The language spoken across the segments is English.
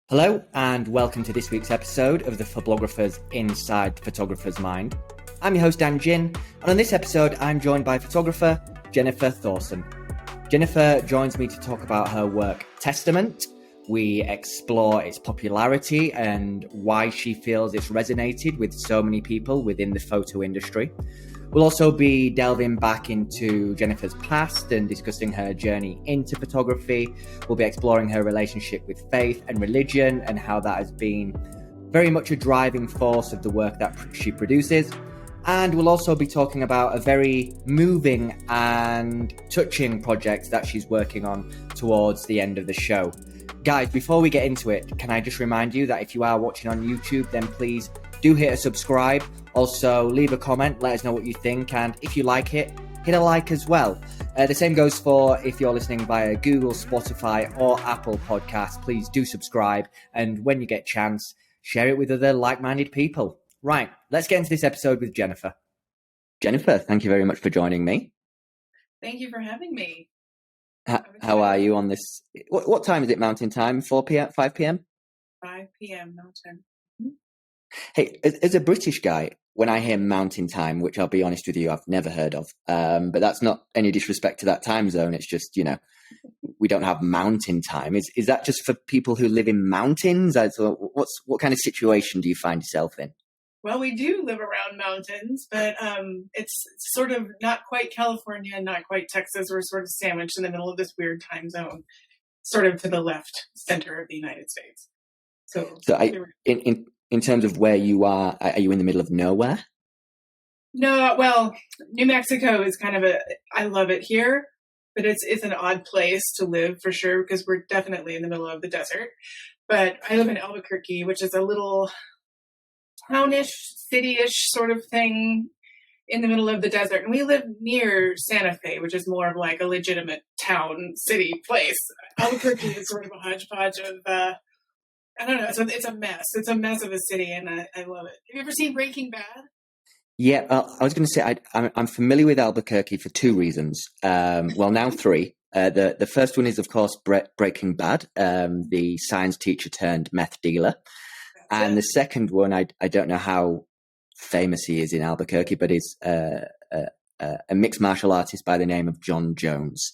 Hello and welcome to this week's episode of the Phoblographer's Inside the Photographer's Mind. I'm your host Dan Gin, and on this episode I'm joined by photographer Jennifer Thoreson. Jennifer joins me to talk about her work Testament. We explore its popularity and why she feels it's resonated with so many people within the photo industry. We'll also be delving back into Jennifer's past and discussing her journey into photography. We'll be exploring her relationship with faith and religion and how that has been very much a driving force of the work that she produces. And we'll also be talking about a very moving and touching project that she's working on towards the end of the show. Guys, before we get into it, can I just remind you that if you are watching on YouTube, then please do hit a subscribe. Also, leave a comment, let us know what you think, and if you like it, hit a like as well. The same goes for if you're listening via Google, Spotify, or Apple Podcasts. Please do subscribe, and when you get a chance, share it with other like-minded people. Right, let's get into this episode with Jennifer. Jennifer, thank you very much for joining me. Thank you for having me. How are you on this? What time is it Mountain Time? 4 p.m., 5 p.m.? 5 p.m. Mountain. Hey, as a British guy, when I hear Mountain Time, which I'll be honest with you, I've never heard of, but that's not any disrespect to that time zone. It's just, we don't have Mountain Time. Is that just for people who live in mountains? What kind of situation do you find yourself in? Well, we do live around mountains, but it's sort of not quite California and not quite Texas. We're sort of sandwiched in the middle of this weird time zone, sort of to the left center of the United States. So in terms of where you are you in the middle of nowhere? No, well, New Mexico is kind of I love it here, but it's an odd place to live for sure, because we're definitely in the middle of the desert. But I live in Albuquerque, which is a little townish, city-ish sort of thing in the middle of the desert. And we live near Santa Fe, which is more of like a legitimate town, city place. Albuquerque is sort of a hodgepodge of, I don't know, it's a mess. It's a mess of a city, and I love it. Have you ever seen Breaking Bad? Yeah, I was going to say I'm familiar with Albuquerque for two reasons. Well, now three. The first one is, of course, Breaking Bad, the science teacher turned meth dealer. And the second one, I don't know how famous he is in Albuquerque, but he's a mixed martial artist by the name of John Jones.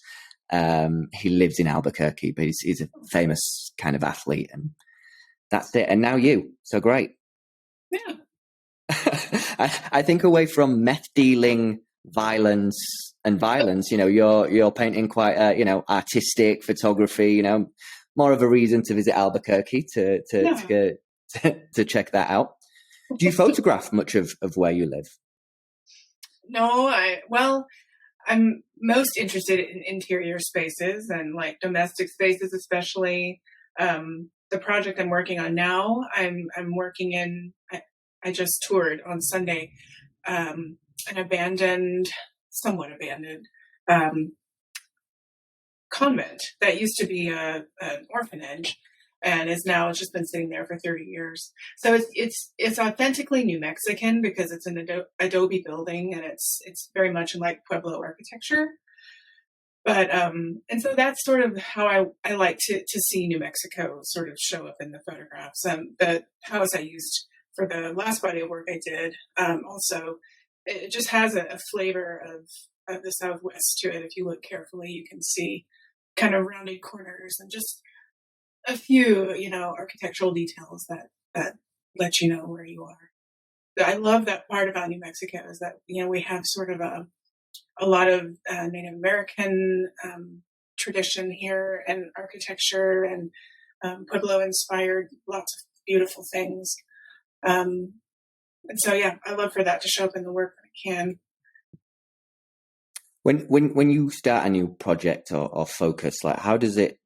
He lives in Albuquerque, but he's a famous kind of athlete, and that's it. And now you, so great. Yeah. I think away from meth dealing, violence, you're painting quite, artistic photography. More of a reason to visit Albuquerque to check that out. Do you photograph much of where you live? No, I'm most interested in interior spaces and like domestic spaces, especially. The project I'm working on now, I'm working in. I just toured on Sunday an somewhat abandoned convent that used to be an orphanage, and it's just been sitting there for 30 years. So it's authentically New Mexican because it's an adobe building, and it's very much in like Pueblo architecture. But and so that's sort of how I like to see New Mexico sort of show up in the photographs. The house I used for the last body of work I did, also, it just has a flavor of the Southwest to it. If you look carefully, you can see kind of rounded corners and just a few, architectural details that let you know where you are. I love that part about New Mexico is that, we have sort of a lot of Native American tradition here and architecture and Pueblo inspired lots of beautiful things. And so, yeah, I love for that to show up in the work when it can. When you start a new project or focus, like how does it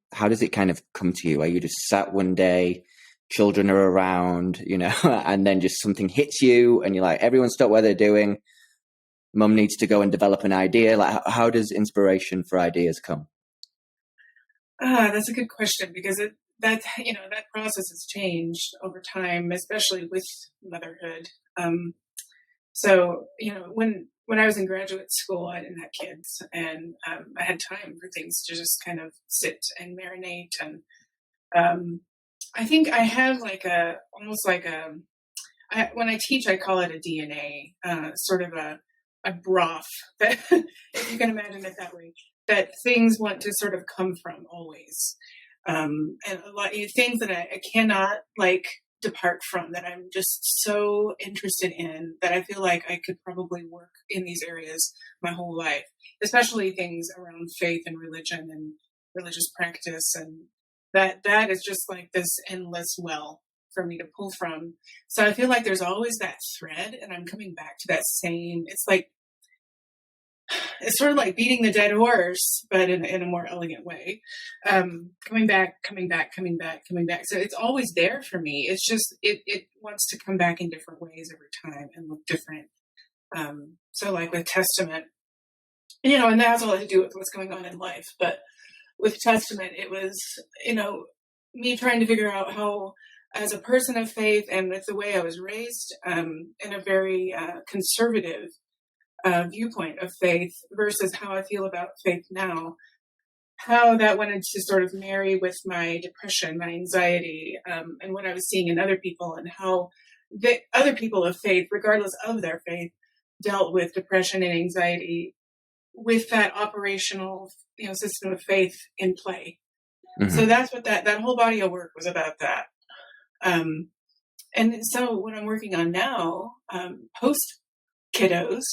kind of come to you? Are you just sat one day, children are around, and then just something hits you and you're like, everyone stop what they're doing. Mum needs to go and develop an idea. Like, how does inspiration for ideas come? That's a good question, because that process has changed over time, especially with motherhood. So, when I was in graduate school, I didn't have kids, and I had time for things to just kind of sit and marinate. And I think I have like when I teach, I call it a DNA, sort of a broth that, if you can imagine it that way, that things want to sort of come from always. And a lot of things that I cannot like depart from, that I'm just so interested in, that I feel like I could probably work in these areas my whole life, especially things around faith and religion and religious practice. And that is just like this endless well for me to pull from. So I feel like there's always that thread, and I'm coming back to that same, it's sort of like beating the dead horse, but in a more elegant way. Coming back, coming back, coming back, coming back. So it's always there for me. It's just, it wants to come back in different ways every time and look different. So like with Testament, and that has a lot to do with what's going on in life. But with Testament, it was, me trying to figure out how, as a person of faith and with the way I was raised, in a very conservative viewpoint of faith versus how I feel about faith now, how that wanted to sort of marry with my depression, my anxiety, and what I was seeing in other people, and how the other people of faith, regardless of their faith, dealt with depression and anxiety with that operational, system of faith in play. Mm-hmm. So that's what that whole body of work was about. That. And so what I'm working on now, post kiddos,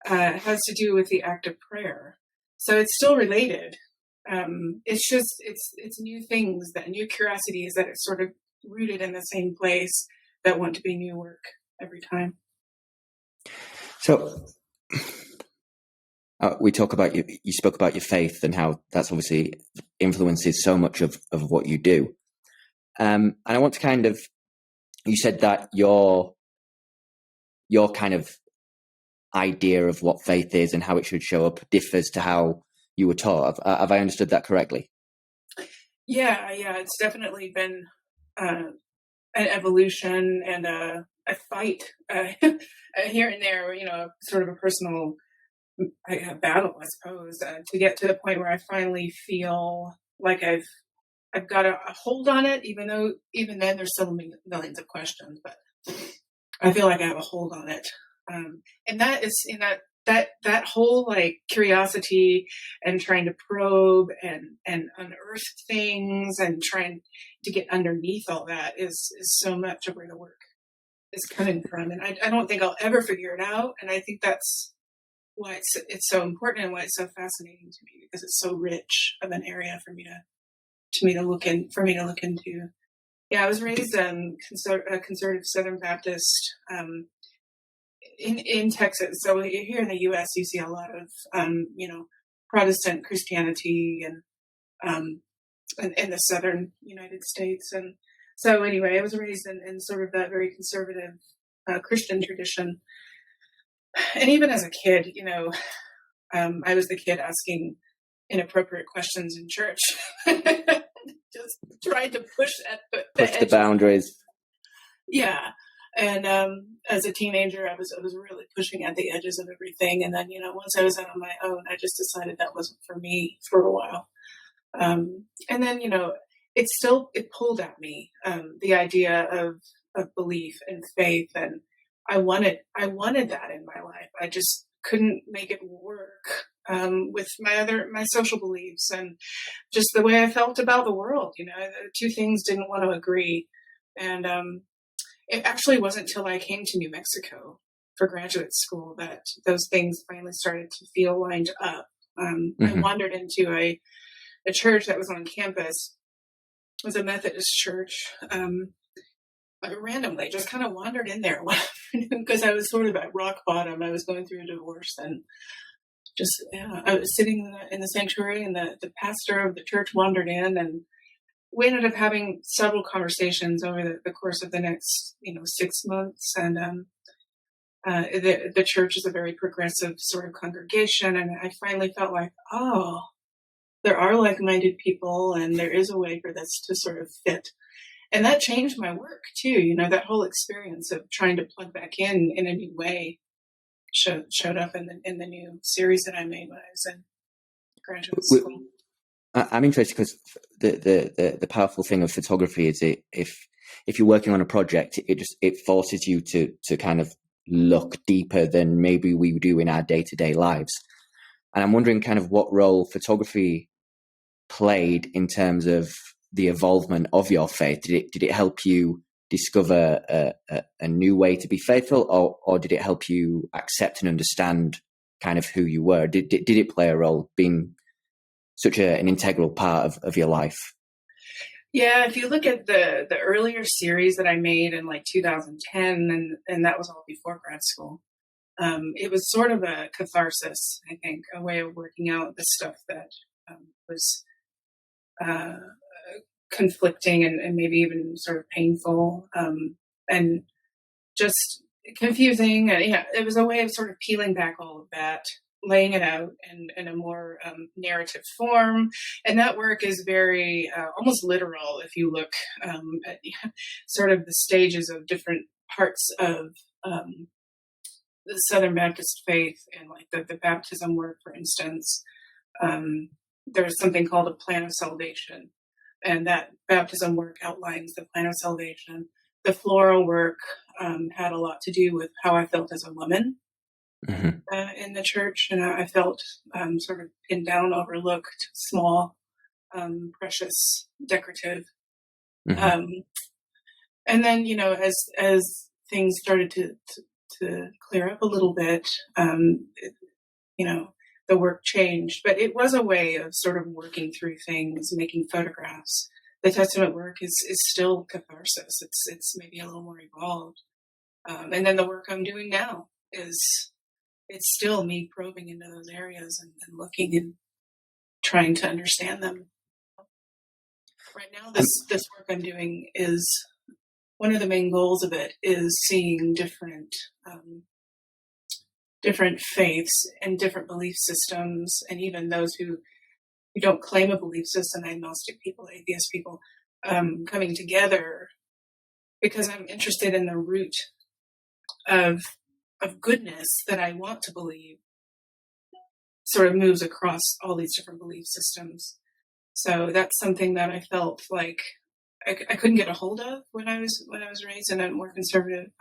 has to do with the act of prayer. So it's still related. It's just, it's new things, that new curiosities that are sort of rooted in the same place that want to be new work every time. So we talk about you spoke about your faith and how that's obviously influences so much of what you do. And I want to you said that your kind of idea of what faith is and how it should show up differs to how you were taught. Have I understood that correctly? Yeah, it's definitely been an evolution and a fight here and there, sort of a personal battle, I suppose, to get to the point where I finally feel like I've got a hold on it, even then there's still millions of questions, but I feel like I have a hold on it. And that is that whole like curiosity and trying to probe and unearth things and trying to get underneath all that is so much of where the work is coming from. And I don't think I'll ever figure it out. And I think that's why it's so important and why it's so fascinating to me, because it's so rich of an area for me to look into. Yeah, I was raised in conservative Southern Baptist in Texas. So here in the U.S., you see a lot of Protestant Christianity and in the Southern United States. And so anyway, I was raised in sort of that very conservative Christian tradition. And even as a kid, I was the kid asking inappropriate questions in church. Just trying to push the boundaries. Yeah. And as a teenager, I was really pushing at the edges of everything. And then, once I was out on my own, I just decided that wasn't for me for a while. And then, it pulled at me, the idea of belief and faith. And I wanted that in my life. I just couldn't make it work with my social beliefs and just the way I felt about the world. The two things didn't want to agree. And it actually wasn't until I came to New Mexico for graduate school that those things finally started to feel lined up. I wandered into a church that was on campus. It was a Methodist church. I randomly just kind of wandered in there one afternoon because I was sort of at rock bottom. I was going through a divorce, and I was sitting in the sanctuary, and the pastor of the church wandered in, and we ended up having several conversations over the course of the next 6 months. And the church is a very progressive sort of congregation, and I finally felt like, oh, there are like-minded people, and there is a way for this to sort of fit. And that changed my work too. That whole experience of trying to plug back in a new way showed up in the new series that I made when I was in graduate school. I'm interested because the powerful thing of photography is if you're working on a project, it forces you to kind of look deeper than maybe we do in our day-to-day lives. And I'm wondering kind of what role photography played in terms of the evolvement of your faith. Did it help you discover a new way to be faithful, or did it help you accept and understand kind of who you were? Did it play a role, being such an integral part of your life? Yeah, if you look at the earlier series that I made in like 2010, and that was all before grad school, it was sort of a catharsis, I think, a way of working out the stuff that was uh, conflicting and maybe even sort of painful, and just confusing. And yeah, it was a way of sort of peeling back all of that, laying it out in a more narrative form. And that work is very almost literal if you look at sort of the stages of different parts of the Southern Baptist faith, and like the baptism work, for instance. There's something called a plan of salvation, and that baptism work outlines the plan of salvation. The floral work had a lot to do with how I felt as a woman in the church, and I felt sort of pinned down, overlooked, small, precious, decorative. Mm-hmm. And then, as things started to clear up a little bit, the work changed, but it was a way of sort of working through things, making photographs. The Testament work is still catharsis. It's maybe a little more evolved. And then the work I'm doing now it's still me probing into those areas and looking and trying to understand them. Right now, this work I'm doing is, one of the main goals of it is seeing different faiths and different belief systems, and even those who don't claim a belief system, agnostic people, atheist people, coming together, because I'm interested in the root of goodness that I want to believe sort of moves across all these different belief systems. So that's something that I felt like I couldn't get a hold of when I was raised in a more conservative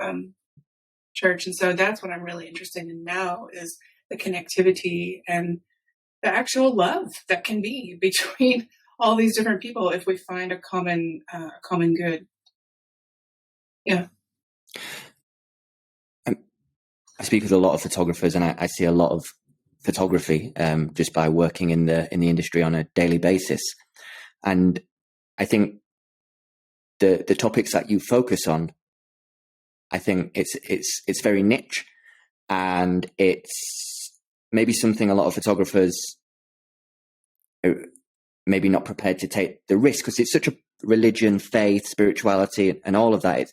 church, and so that's what I'm really interested in now, is the connectivity and the actual love that can be between all these different people if we find a common good. Yeah. I speak with a lot of photographers, and I see a lot of photography just by working in the industry on a daily basis. And I think the topics that you focus on, I think it's very niche, and it's maybe something a lot of photographers are maybe not prepared to take the risk, because it's such a religion, faith, spirituality, and all of that.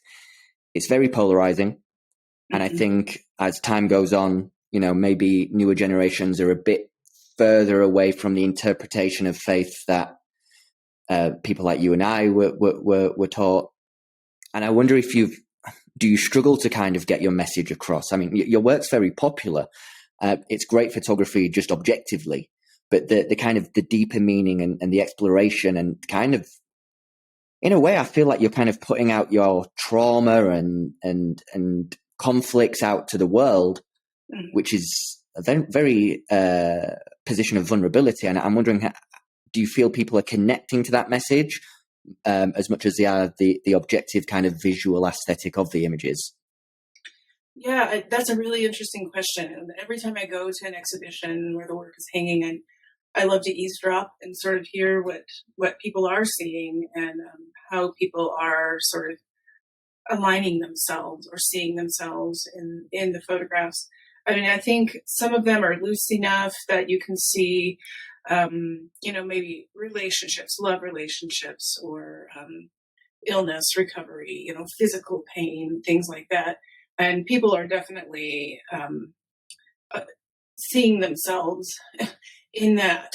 It's very polarizing. And I think as time goes on, maybe newer generations are a bit further away from the interpretation of faith that people like you and I were taught. And I wonder if do you struggle to kind of get your message across? I mean, your work's very popular. It's great photography just objectively, but the kind of the deeper meaning and the exploration, and kind of, in a way, I feel like you're kind of putting out your trauma and conflicts out to the world, which is a very, very position of vulnerability. And I'm wondering, do you feel people are connecting to that message as much as they are the objective kind of visual aesthetic of the images? Yeah, that's a really interesting question. And every time I go to an exhibition where the work is hanging, and I love to eavesdrop and sort of hear what people are seeing, and how people are sort of aligning themselves or seeing themselves in the photographs. I mean, I think some of them are loose enough that you can see, maybe relationships, love relationships, or illness, recovery, physical pain, things like that. And people are definitely seeing themselves in that,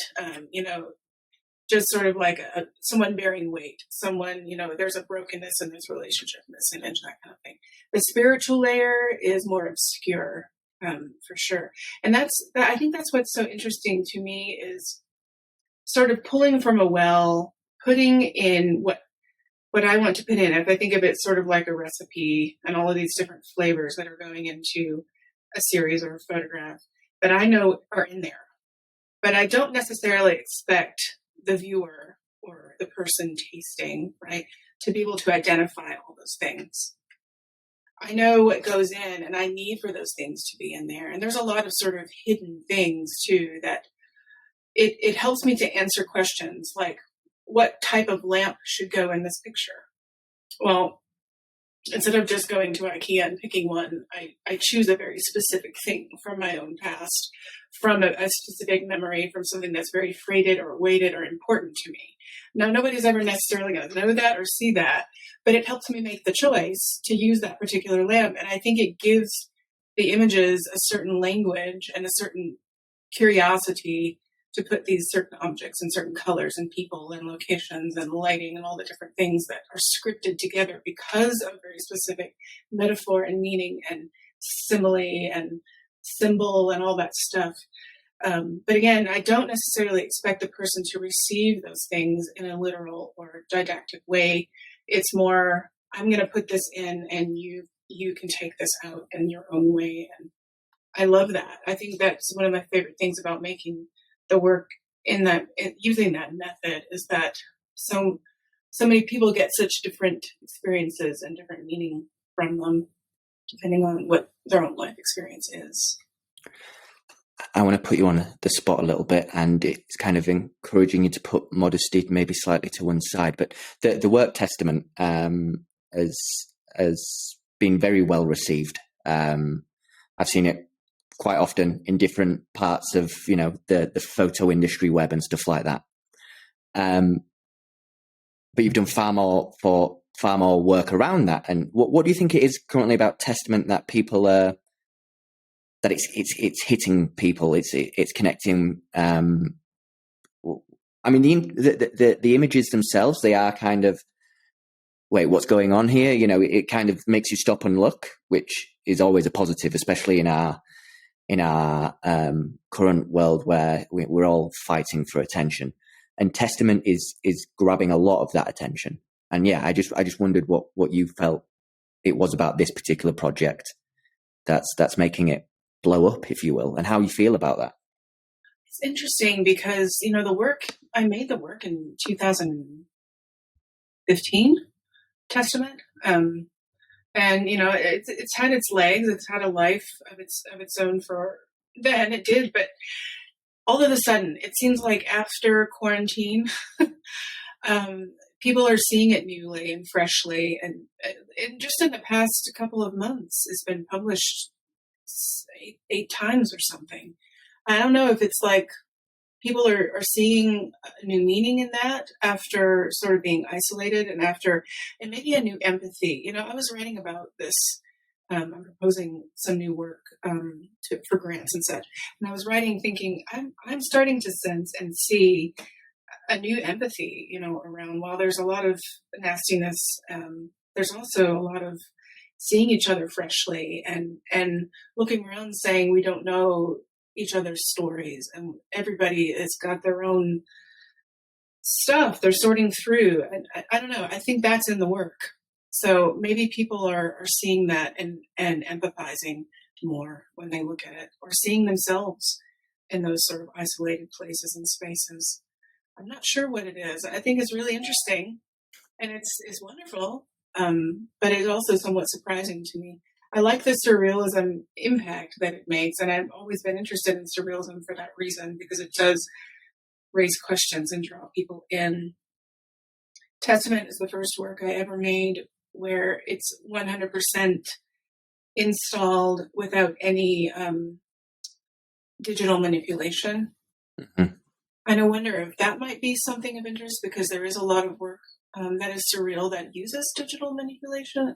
just sort of like someone bearing weight, someone, there's a brokenness in this relationship, in this image, that kind of thing. The spiritual layer is more obscure, for sure. And I think that's what's so interesting to me, is sort of pulling from a well, putting in what I want to put in. If I think of it sort of like a recipe and all of these different flavors that are going into a series or a photograph that I know are in there. But I don't necessarily expect the viewer or the person tasting, right, to be able to identify all those things. I know what goes in, and I need for those things to be in there. And there's a lot of sort of hidden things too that it helps me to answer questions like, what type of lamp should go in this picture? Well, instead of just going to IKEA and picking one, I choose a very specific thing from my own past, from a specific memory, from something that's very freighted or weighted or important to me. Now, nobody's ever necessarily going to know that or see that, but it helps me make the choice to use that particular lamp. And I think it gives the images a certain language and a certain curiosity to put these certain objects and certain colors and people and locations and lighting and all the different things that are scripted together because of very specific metaphor and meaning and simile and symbol and all that stuff. But again, I don't necessarily expect the person to receive those things in a literal or didactic way. It's more, I'm going to put this in and you can take this out in your own way. And I love that. I think that's one of my favorite things about making the work using that method is that so many people get such different experiences and different meaning from them, depending on what their own life experience is. I want to put you on the spot a little bit, and it's kind of encouraging you to put modesty maybe slightly to one side. But the work Testament has been very well received. I've seen it quite often in different parts of, the photo industry web and stuff like that. But you've done far more work around that. And what do you think it is currently about Testament that people are, that it's hitting people, it's connecting? I mean, the images themselves, they are kind of, wait, what's going on here? It kind of makes you stop and look, which is always a positive, especially in our current world where we're all fighting for attention, and Testament is grabbing a lot of that attention. And yeah, I just wondered what you felt it was about this particular project that's making it blow up, if you will, and how you feel about that. It's interesting because I made the work in 2015, Testament. And it's had its legs. It's had a life of its own for then. It did, but all of a sudden, it seems like after quarantine, people are seeing it newly and freshly. And just in the past couple of months, it's been published eight times or something. I don't know if it's like people are seeing a new meaning in that after sort of being isolated and maybe a new empathy. I was writing about this. I'm proposing some new work for grants and such. And I was writing thinking, I'm starting to sense and see a new empathy, around, while there's a lot of nastiness, there's also a lot of seeing each other freshly and looking around saying we don't know each other's stories, and everybody has got their own stuff they're sorting through. And I don't know, I think that's in the work. So maybe people are seeing that and empathizing more when they look at it, or seeing themselves in those sort of isolated places and spaces. I'm not sure what it is. I think it's really interesting and it's wonderful. But it's also somewhat surprising to me. I like the surrealism impact that it makes, and I've always been interested in surrealism for that reason, because it does raise questions and draw people in. Testament is the first work I ever made where it's 100% installed without any digital manipulation. Mm-hmm. And I wonder if that might be something of interest, because there is a lot of work that is surreal that uses digital manipulation.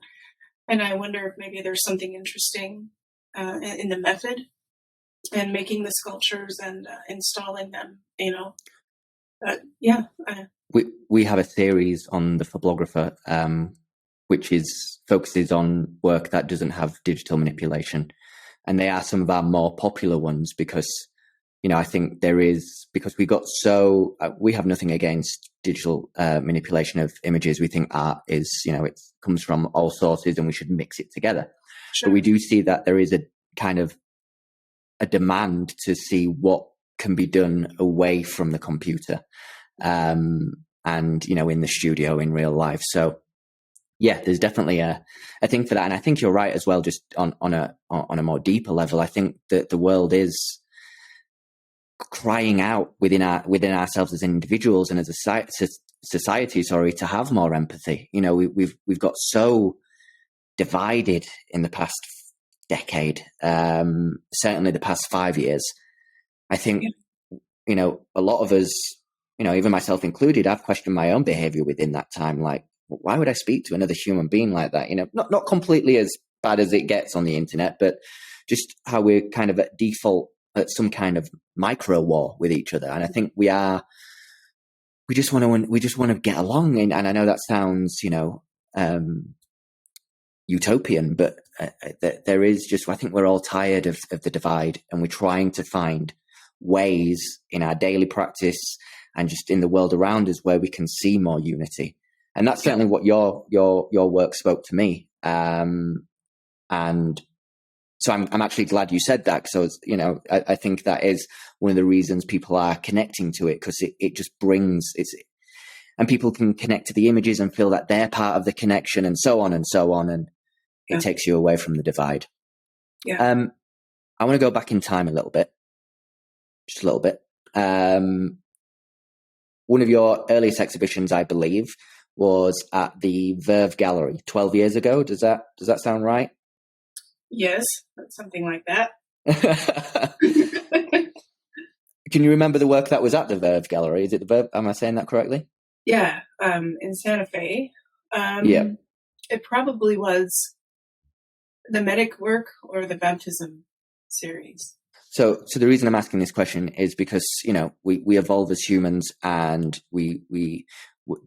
And I wonder if maybe there's something interesting in the method and making the sculptures and installing them, But yeah. We have a series on the Phoblographer, which focuses on work that doesn't have digital manipulation. And they are some of our more popular ones because I think there is, because we have nothing against digital manipulation of images. We think art is, it comes from all sources and we should mix it together. Sure. But we do see that there is a kind of a demand to see what can be done away from the computer, and, in the studio, in real life. So yeah, there's definitely a thing for that. And I think you're right as well, just on a more deeper level. I think that the world is crying out within ourselves as individuals and as a society, to have more empathy. We've got so divided in the past decade, certainly the past 5 years. I think, a lot of us, even myself included, I've questioned my own behavior within that time. Like, why would I speak to another human being like that? Not completely as bad as it gets on the internet, but just how we're kind of at default at some kind of micro war with each other. And I think we just want to get along. And I know that sounds, utopian, but there is just, I think we're all tired of the divide, and we're trying to find ways in our daily practice and just in the world around us where we can see more unity. And that's certainly what your work spoke to me. And so I'm actually glad you said that. So, I think that is one of the reasons people are connecting to it, because it just brings and people can connect to the images and feel that they're part of the connection, and so on and so on. And it takes you away from the divide. Yeah. I want to go back in time a little bit, just a little bit. One of your earliest exhibitions, I believe, was at the Verve Gallery 12 years ago. Does that sound right? Yes, something like that. Can you remember the work that was at the Verve Gallery? Is it the Verve? Am I saying that correctly? Yeah, in Santa Fe. Yeah. It probably was the medic work or the baptism series. So the reason I'm asking this question is because, we evolve as humans, and we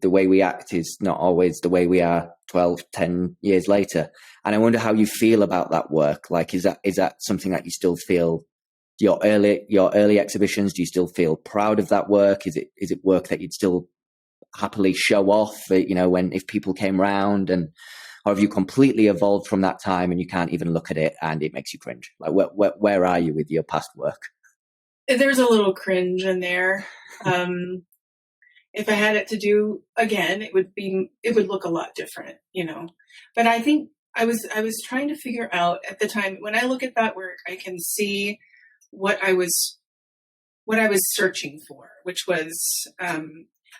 the way we act is not always the way we are 12, 10 years later. And I wonder how you feel about that work. Like, is that something that you still feel, your early exhibitions, do you still feel proud of that work? Is it work that you'd still happily show off, if people came round? And or have you completely evolved from that time and you can't even look at it and it makes you cringe? Like, where are you with your past work? There's a little cringe in there. If I had it to do again, it would look a lot different, But I think I was trying to figure out at the time, when I look at that work, I can see what I was searching for, which was,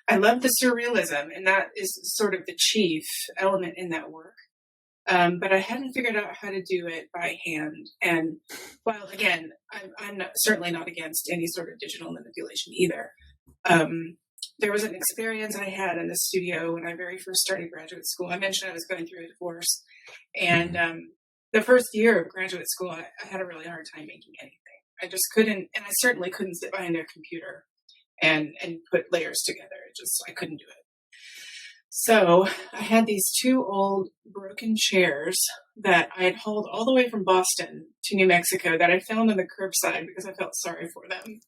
I love the surrealism, and that is sort of the chief element in that work. But I hadn't figured out how to do it by hand. And while, again, I'm certainly not against any sort of digital manipulation either. There was an experience I had in the studio when I very first started graduate school. I mentioned I was going through a divorce. And the first year of graduate school, I had a really hard time making anything. I just couldn't, and I certainly couldn't sit behind a computer and put layers together. I couldn't do it. So I had these two old broken chairs that I had hauled all the way from Boston to New Mexico that I found on the curbside because I felt sorry for them.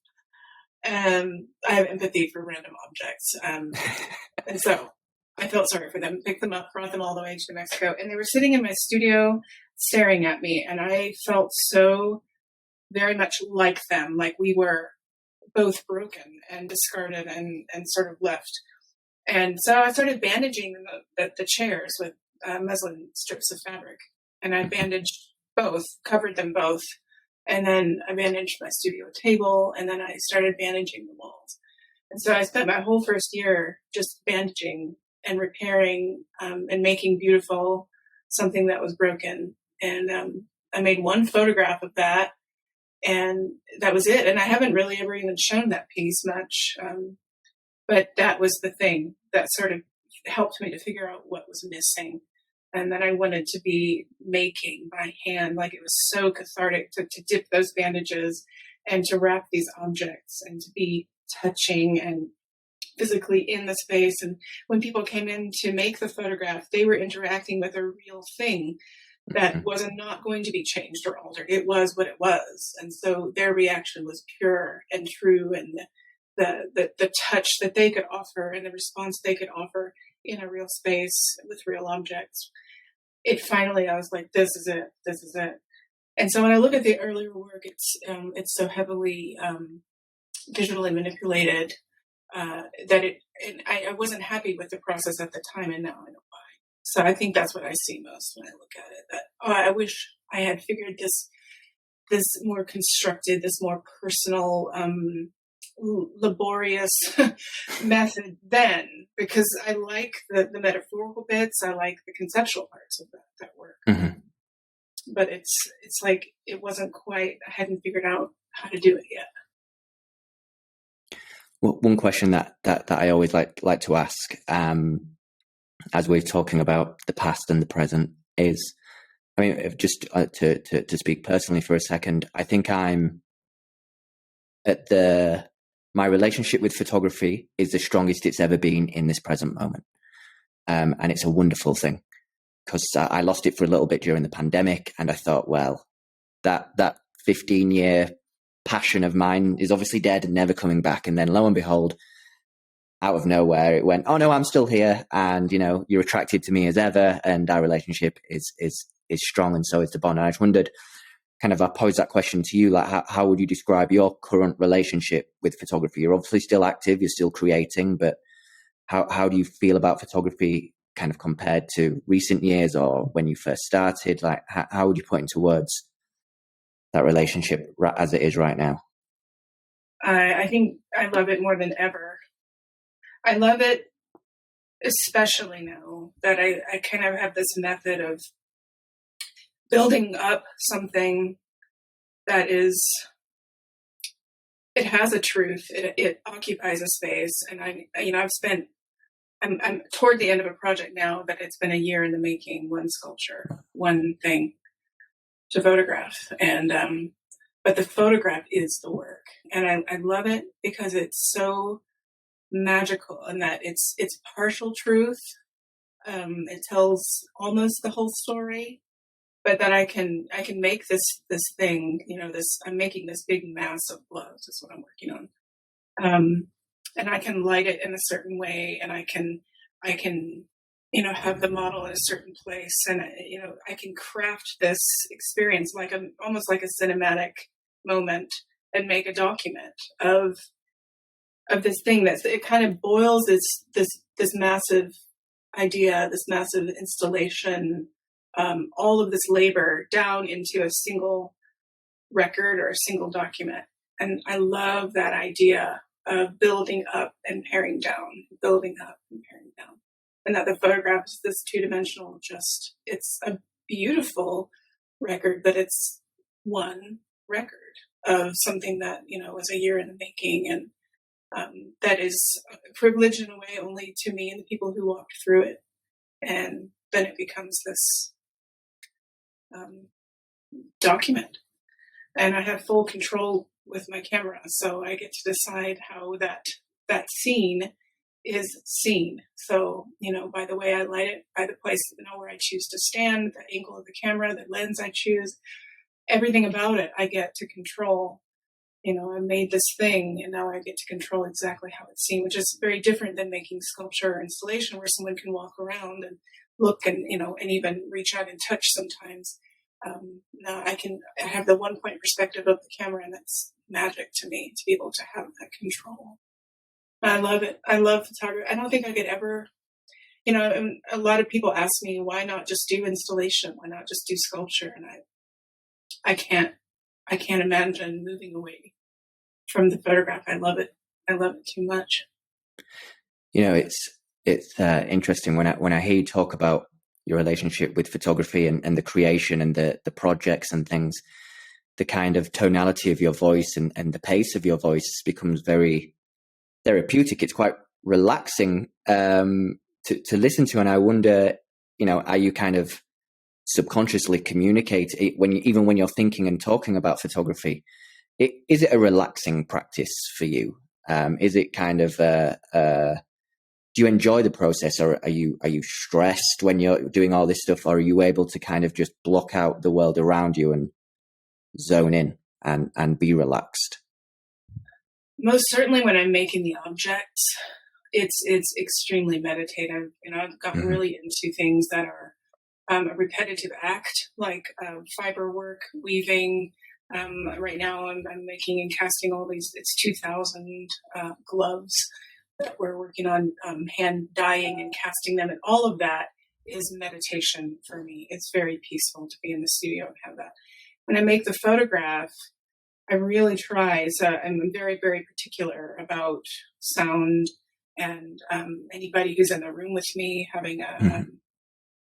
And I have empathy for random objects. And so I felt sorry for them, picked them up, brought them all the way to New Mexico. And they were sitting in my studio staring at me. And I felt so very much like them, like we were both broken and discarded and sort of left. And so I started bandaging the chairs with muslin strips of fabric. And I bandaged both, covered them both. And then I bandaged my studio table, and then I started bandaging the walls. And so I spent my whole first year just bandaging and repairing and making beautiful something that was broken. And I made one photograph of that, and that was it. And I haven't really ever even shown that piece much. But that was the thing that sort of helped me to figure out what was missing. And then I wanted to be making by hand. Like, it was so cathartic to dip those bandages and to wrap these objects and to be touching and physically in the space. And when people came in to make the photograph, they were interacting with a real thing that was not going to be changed or altered. It was what it was. And so their reaction was pure and true, and the touch that they could offer and the response they could offer in a real space with real objects. It finally, I was like, this is it. This is it. And so when I look at the earlier work, it's so heavily visually manipulated that I wasn't happy with the process at the time, and now I know why. So I think that's what I see most when I look at it. That I wish I had figured this more constructed, this more personal, laborious method then, because I like the metaphorical bits. I like the conceptual parts of that work. Mm-hmm. But it's like it wasn't quite. I hadn't figured out how to do it yet. Well, one question that I always like to ask, as we're talking about the past and the present, is, I mean, if just to speak personally for a second, I think I'm at my relationship with photography is the strongest it's ever been in this present moment, and it's a wonderful thing, because I lost it for a little bit during the pandemic, and I thought, well, that 15-year passion of mine is obviously dead and never coming back. And then lo and behold, out of nowhere, it went, oh no, I'm still here, and you're attracted to me as ever, and our relationship is strong, and so is the bond. And I just wondered, kind of, I posed that question to you, like how would you describe your current relationship with photography? You're obviously still active, you're still creating, but how do you feel about photography kind of compared to recent years or when you first started? Like how would you put into words that relationship as it is right now? I think I love it more than ever. I love it especially now that I kind of have this method of building up something that it has a truth. It occupies a space, and I'm toward the end of a project now, but it's been a year in the making. One sculpture, one thing to photograph, and but the photograph is the work, and I love it because it's so magical, and that it's partial truth. It tells almost the whole story, but that I can make this thing, I'm making this big mass of gloves is what I'm working on. And I can light it in a certain way, and I can have the model in a certain place, and I can craft this experience almost like a cinematic moment, and make a document of this thing it kind of boils this massive idea, this massive installation, all of this labor down into a single record or a single document. And I love that idea of building up and paring down, building up and paring down. And that the photograph is this two-dimensional, it's a beautiful record, but it's one record of something that, was a year in the making, and that is a privilege in a way only to me and the people who walked through it. And then it becomes this document, and I have full control with my camera, so I get to decide how that scene is seen. So, by the way I light it, by the place, where I choose to stand, the angle of the camera, the lens I choose, everything about it I get to control. I made this thing, and now I get to control exactly how it's seen, which is very different than making sculpture or installation, where someone can walk around and look and even reach out and touch sometimes. Now I have the one point perspective of the camera, and that's magic to me, to be able to have that control. I love it. I love photography. I don't think I could ever, and a lot of people ask me, why not just do installation? Why not just do sculpture? And I can't imagine moving away from the photograph. I love it. I love it too much. It's interesting when I hear you talk about your relationship with photography and the creation and the projects and things. The kind of tonality of your voice and the pace of your voice becomes very therapeutic. It's quite relaxing to listen to, and I wonder, are you kind of subconsciously communicate it even when you're thinking and talking about photography? Is it a relaxing practice for you? Is it kind of do you enjoy the process, or are you stressed when you're doing all this stuff, or are you able to kind of just block out the world around you and zone in and be relaxed? Most certainly when I'm making the objects, it's extremely meditative. I've gotten really into things that are a repetitive act, like fiber work, weaving. Right now I'm making and casting all these, it's 2,000 gloves that we're working on, hand dyeing and casting them. And all of that is meditation for me. It's very peaceful to be in the studio and have that. When I make the photograph, I really try. So I'm very, very particular about sound and anybody who's in the room with me having a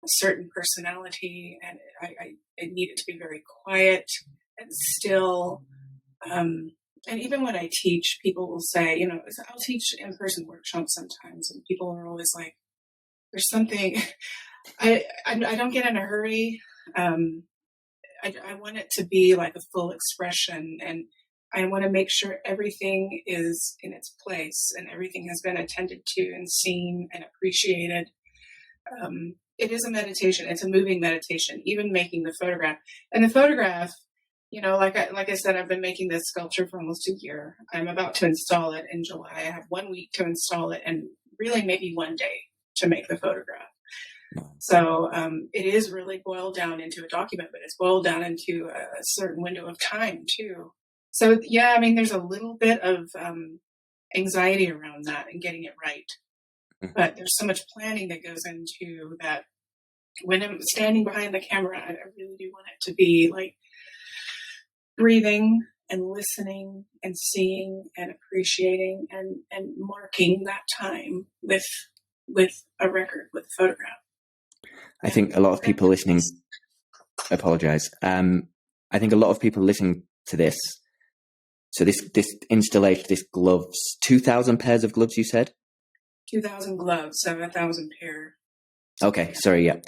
certain personality, and I need it to be very quiet and still. And even when I teach, people will say, I'll teach in-person workshops sometimes, and people are always like, "There's something." I don't get in a hurry. I want it to be like a full expression, and I want to make sure everything is in its place and everything has been attended to and seen and appreciated. It is a meditation. It's a moving meditation, even making the photograph. And the photograph, like I said, I've been making this sculpture for almost a year. I'm about to install it in July. I have 1 week to install it, and really maybe 1 day to make the photograph. So it is really boiled down into a document, but it's boiled down into a certain window of time too. So yeah, there's a little bit of anxiety around that and getting it right. But there's so much planning that goes into that. When I'm standing behind the camera, I really do want it to be like breathing and listening and seeing and appreciating and marking that time with a record, with a photograph. I think a lot of people listening, apologize. I think a lot of people listening to this, so this installation, this gloves, 2,000 pairs of gloves, you said? 2,000 gloves, so 1,000 pair. Okay, sorry, yeah.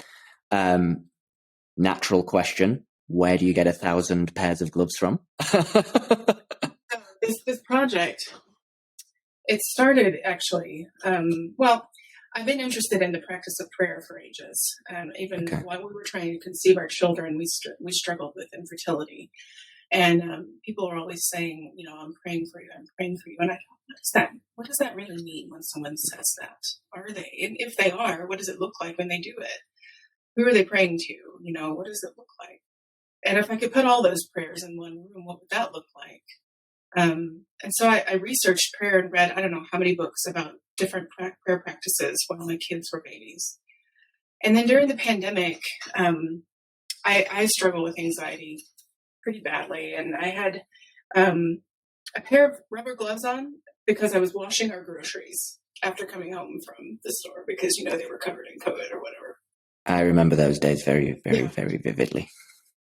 Natural question, where do you get 1,000 pairs of gloves from? This project, it started actually, I've been interested in the practice of prayer for ages. Even while we were trying to conceive our children, we struggled with infertility. And people are always saying, I'm praying for you, I'm praying for you. And I thought, what does that really mean when someone says that? Are they? And if they are, what does it look like when they do it? Who are they praying to? What does it look like? And if I could put all those prayers in one room, what would that look like? And so I researched prayer and read, I don't know how many books about different prayer practices while my kids were babies. And then during the pandemic, I struggle with anxiety pretty badly. And I had a pair of rubber gloves on because I was washing our groceries after coming home from the store because, they were covered in COVID or whatever. I remember those days very, very, very vividly.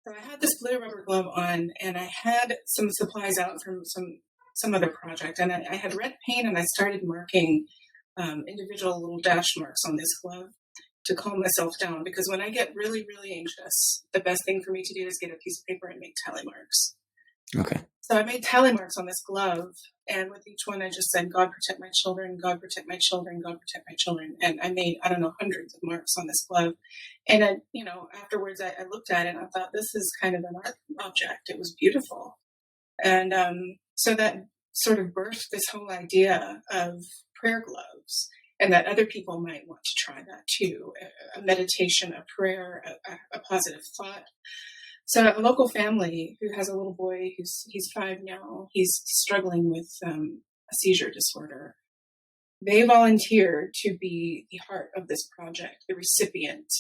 So I had this blue rubber glove on, and I had some supplies out from some other project, and I had red paint, and I started marking individual little dash marks on this glove to calm myself down, because when I get really, really anxious, the best thing for me to do is get a piece of paper and make tally marks. Okay. So I made tally marks on this glove, and with each one I just said, God protect my children, God protect my children, God protect my children. And I made, hundreds of marks on this glove. And afterwards I looked at it and I thought, this is kind of an art object. It was beautiful. And so that sort of birthed this whole idea of prayer gloves, and that other people might want to try that too. A meditation, a prayer, a positive thought. So a local family who has a little boy he's 5 now, he's struggling with a seizure disorder. They volunteered to be the heart of this project, the recipient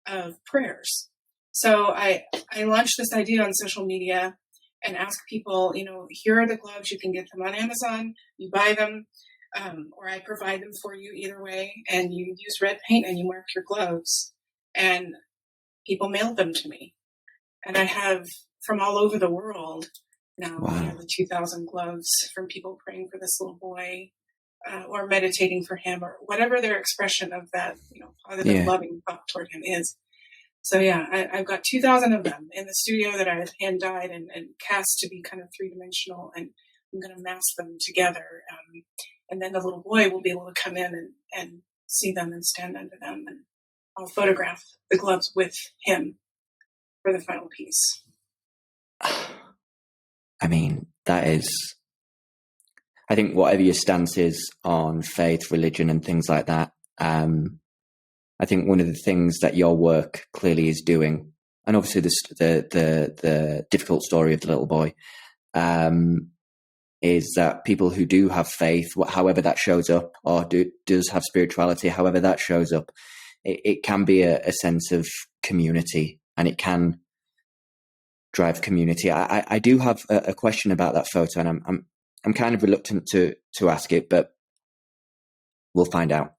of prayers. So I launched this idea on social media and asked people, here are the gloves, you can get them on Amazon, you buy them, or I provide them for you either way, and you use red paint and you mark your gloves. And people mailed them to me. And I have from all over the world now, nearly 2,000 gloves from people praying for this little boy, or meditating for him, or whatever their expression of that, positive, loving thought toward him is. So I've got 2,000 of them in the studio that I've hand dyed and cast to be kind of 3-dimensional, and I'm going to mask them together. And then the little boy will be able to come in and see them and stand under them. And I'll photograph the gloves with him for the final piece. I mean, that is, I think whatever your stance is on faith, religion, and things like that, I think one of the things that your work clearly is doing, and obviously the difficult story of the little boy, is that people who do have faith, however that shows up, or does have spirituality, however that shows up, it can be a sense of community, and it can drive community. I do have a question about that photo, and I'm kind of reluctant to ask it, but we'll find out.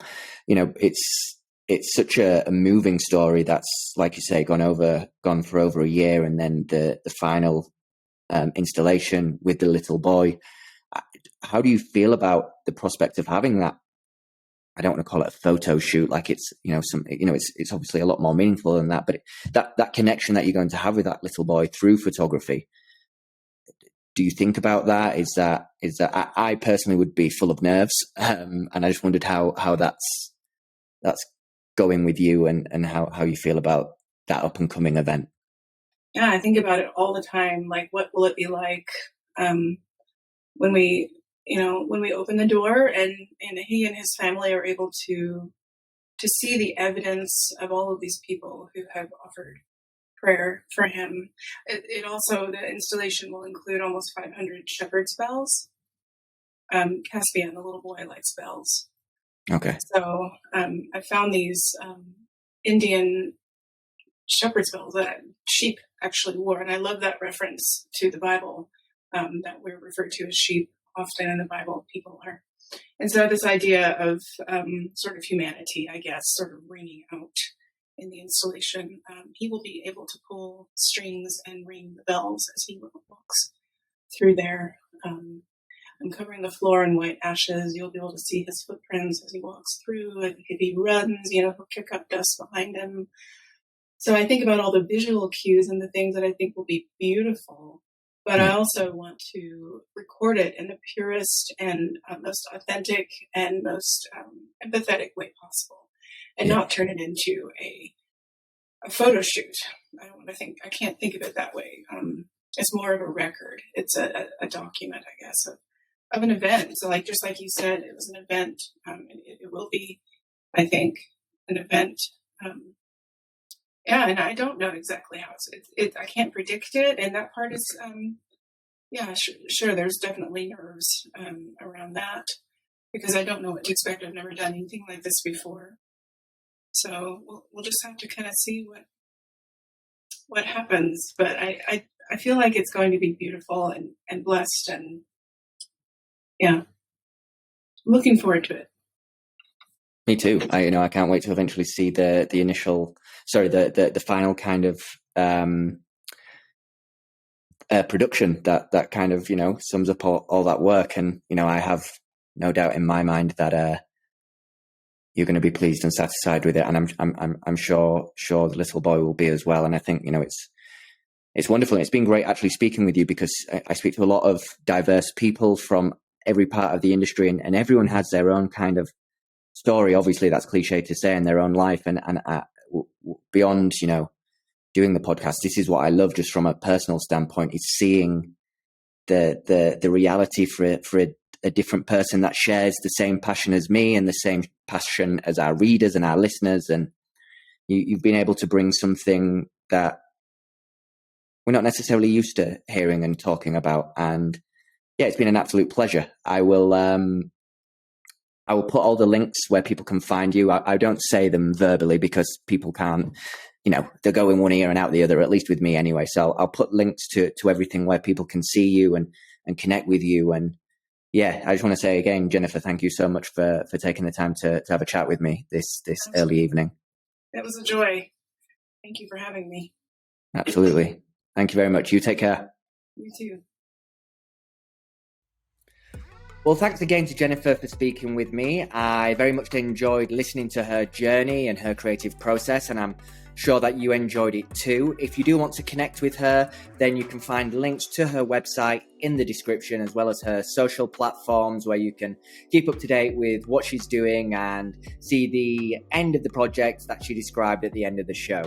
It's such a moving story that's, like you say, gone for over a year, and then the final installation with the little boy. How do you feel about the prospect of having that? I don't want to call it a photo shoot, like it's it's obviously a lot more meaningful than that, but that connection that you're going to have with that little boy through photography. Do you think about that? Is that I personally would be full of nerves, and I just wondered how that's going with you, and how you feel about that up and coming event. Yeah, I think about it all the time. Like, what will it be like when we open the door and he and his family are able to see the evidence of all of these people who have offered prayer for him. It also, the installation will include almost 500 shepherd's bells. Caspian, the little boy, likes bells. Okay. So I found these Indian shepherd's bells that sheep actually wore. And I love that reference to the Bible, that we're referred to as sheep often in the Bible, people are. And so this idea of sort of humanity, I guess, sort of ringing out in the installation. He will be able to pull strings and ring the bells as he walks through there. I'm covering the floor in white ashes. You'll be able to see his footprints as he walks through. And if he runs, he'll kick up dust behind him. So I think about all the visual cues and the things that I think will be beautiful. But I also want to record it in the purest and most authentic and most empathetic way possible, and not turn it into a photo shoot. I can't think of it that way. It's more of a record. It's a document, I guess, of an event. So just like you said, it was an event. It will be, I think, an event. And I don't know exactly how I can't predict it. And that part is, sure. There's definitely nerves around that, because I don't know what to expect. I've never done anything like this before. So we'll just have to kind of see what happens. But I feel like it's going to be beautiful and blessed, and I'm looking forward to it. Me too. I can't wait to eventually see the final kind of production that kind of sums up all that work. And I have no doubt in my mind that you're going to be pleased and satisfied with it, and I'm sure the little boy will be as well. And I think it's wonderful. And it's been great actually speaking with you, because I speak to a lot of diverse people from every part of the industry, and everyone has their own kind of story. Obviously, that's cliche to say, in their own life, and beyond doing the podcast, this is what I love, just from a personal standpoint, is seeing the reality for a different person that shares the same passion as me and the same passion as our readers and our listeners. And you've been able to bring something that we're not necessarily used to hearing and talking about. And it's been an absolute pleasure. I will put all the links where people can find you. I don't say them verbally because people can't, they'll go in one ear and out the other, at least with me anyway. So I'll put links to everything where people can see you and connect with you. And I just want to say again, Jennifer, thank you so much for taking the time to have a chat with me this early evening. It was a joy. Thank you for having me. Absolutely. Thank you very much. You take care. You too. Well, thanks again to Jennifer for speaking with me. I very much enjoyed listening to her journey and her creative process, and I'm sure that you enjoyed it too. If you do want to connect with her, then you can find links to her website in the description, as well as her social platforms where you can keep up to date with what she's doing and see the end of the project that she described at the end of the show.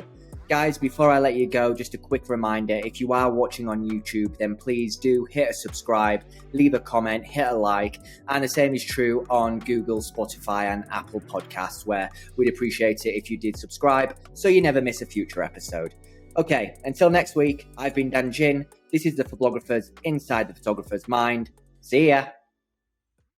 Guys, before I let you go, just a quick reminder, if you are watching on YouTube, then please do hit a subscribe, leave a comment, hit a like, and the same is true on Google, Spotify, and Apple Podcasts, where we'd appreciate it if you did subscribe so you never miss a future episode. Okay, until next week, I've been Dan Jin. This is the Phoblographer's Inside the Photographer's Mind. See ya!